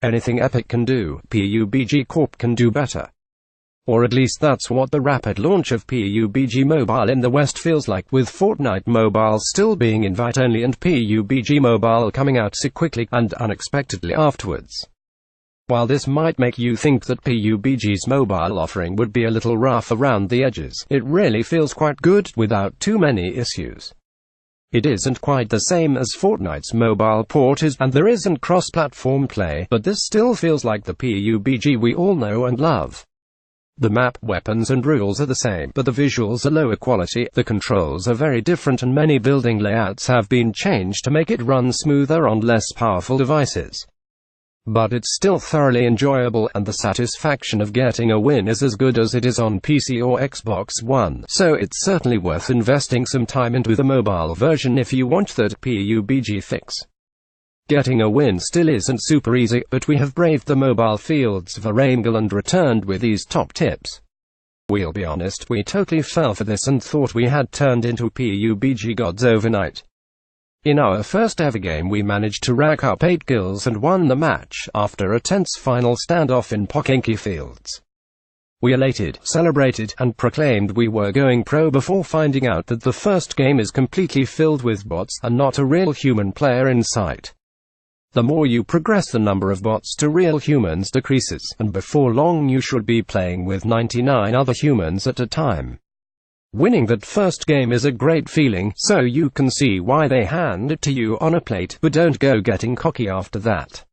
Anything Epic can do, PUBG Corp can do better. Or at least that's what the rapid launch of PUBG Mobile in the West feels like, with Fortnite Mobile still being invite-only and PUBG Mobile coming out so quickly and unexpectedly afterwards. While this might make you think that PUBG's mobile offering would be a little rough around the edges, it really feels quite good, without too many issues. It isn't quite the same as Fortnite's mobile port is, and there isn't cross-platform play, but this still feels like the PUBG we all know and love. The map, weapons and rules are the same, but the visuals are lower quality, the controls are very different, and many building layouts have been changed to make it run smoother on less powerful devices. But it's still thoroughly enjoyable, and the satisfaction of getting a win is as good as it is on PC or Xbox One, so it's certainly worth investing some time into the mobile version if you want that PUBG fix. Getting a win still isn't super easy, but we have braved the mobile fields of Erangel and returned with these top tips. We'll be honest, we totally fell for this and thought we had turned into PUBG gods overnight. In our first ever game we managed to rack up 8 kills and won the match, after a tense final standoff in Pokenki Fields. We elated, celebrated, and proclaimed we were going pro before finding out that the first game is completely filled with bots, and not a real human player in sight. The more you progress, the number of bots to real humans decreases, and before long you should be playing with 99 other humans at a time. Winning that first game is a great feeling, so you can see why they hand it to you on a plate, but don't go getting cocky after that.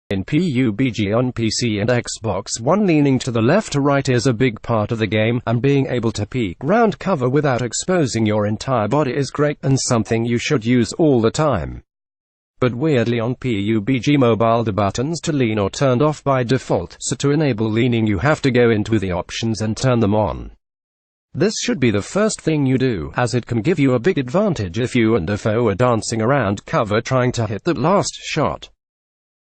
In PUBG on PC and Xbox One, leaning to the left or right is a big part of the game, and being able to peek round cover without exposing your entire body is great, and something you should use all the time. But weirdly on PUBG Mobile the buttons to lean are turned off by default, so to enable leaning you have to go into the options and turn them on. This should be the first thing you do, as it can give you a big advantage if you and a foe are dancing around cover trying to hit the last shot.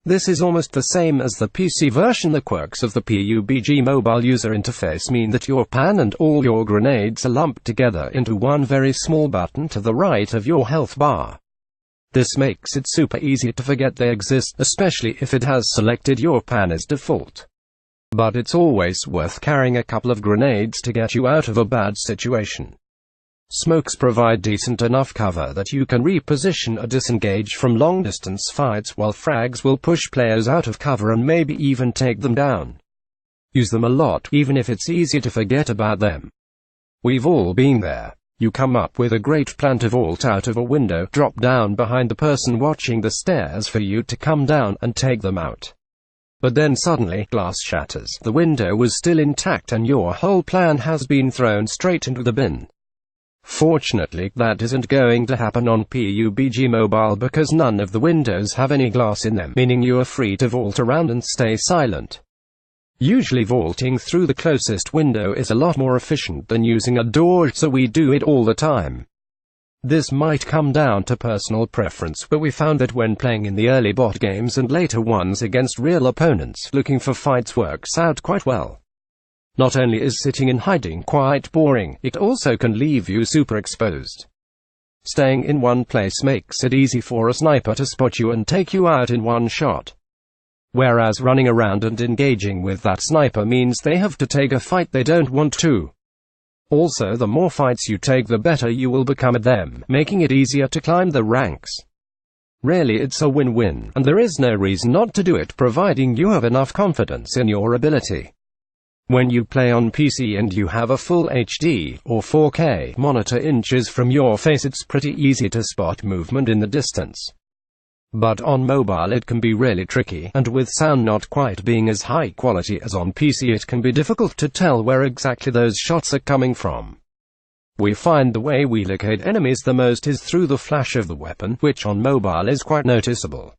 This is almost the same as the PC version. The quirks of the PUBG mobile user interface mean that your pan and all your grenades are lumped together into one very small button to the right of your health bar. This makes it super easy to forget they exist, especially if it has selected your pan as default. But it's always worth carrying a couple of grenades to get you out of a bad situation. Smokes provide decent enough cover that you can reposition or disengage from long-distance fights, while frags will push players out of cover and maybe even take them down. Use them a lot, even if it's easy to forget about them. We've all been there. You come up with a great plan to vault out of a window, drop down behind the person watching the stairs for you to come down and take them out. But then suddenly, glass shatters, the window was still intact, and your whole plan has been thrown straight into the bin. Fortunately, that isn't going to happen on PUBG Mobile because none of the windows have any glass in them, meaning you are free to vault around and stay silent. Usually vaulting through the closest window is a lot more efficient than using a door, so we do it all the time. This might come down to personal preference, but we found that when playing in the early bot games and later ones against real opponents, looking for fights works out quite well. Not only is sitting in hiding quite boring, it also can leave you super exposed. Staying in one place makes it easy for a sniper to spot you and take you out in one shot. Whereas running around and engaging with that sniper means they have to take a fight they don't want to. Also, the more fights you take, the better you will become at them, making it easier to climb the ranks. Really, it's a win-win, and there is no reason not to do it providing you have enough confidence in your ability. When you play on PC and you have a full HD, or 4K, monitor inches from your face, it's pretty easy to spot movement in the distance. But on mobile it can be really tricky, and with sound not quite being as high quality as on PC, it can be difficult to tell where exactly those shots are coming from. We find the way we locate enemies the most is through the flash of the weapon, which on mobile is quite noticeable.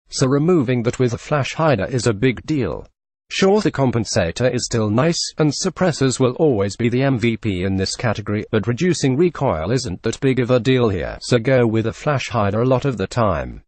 So removing that with a flash hider is a big deal. Sure, the compensator is still nice, and suppressors will always be the MVP in this category, but reducing recoil isn't that big of a deal here, so go with a flash hider a lot of the time.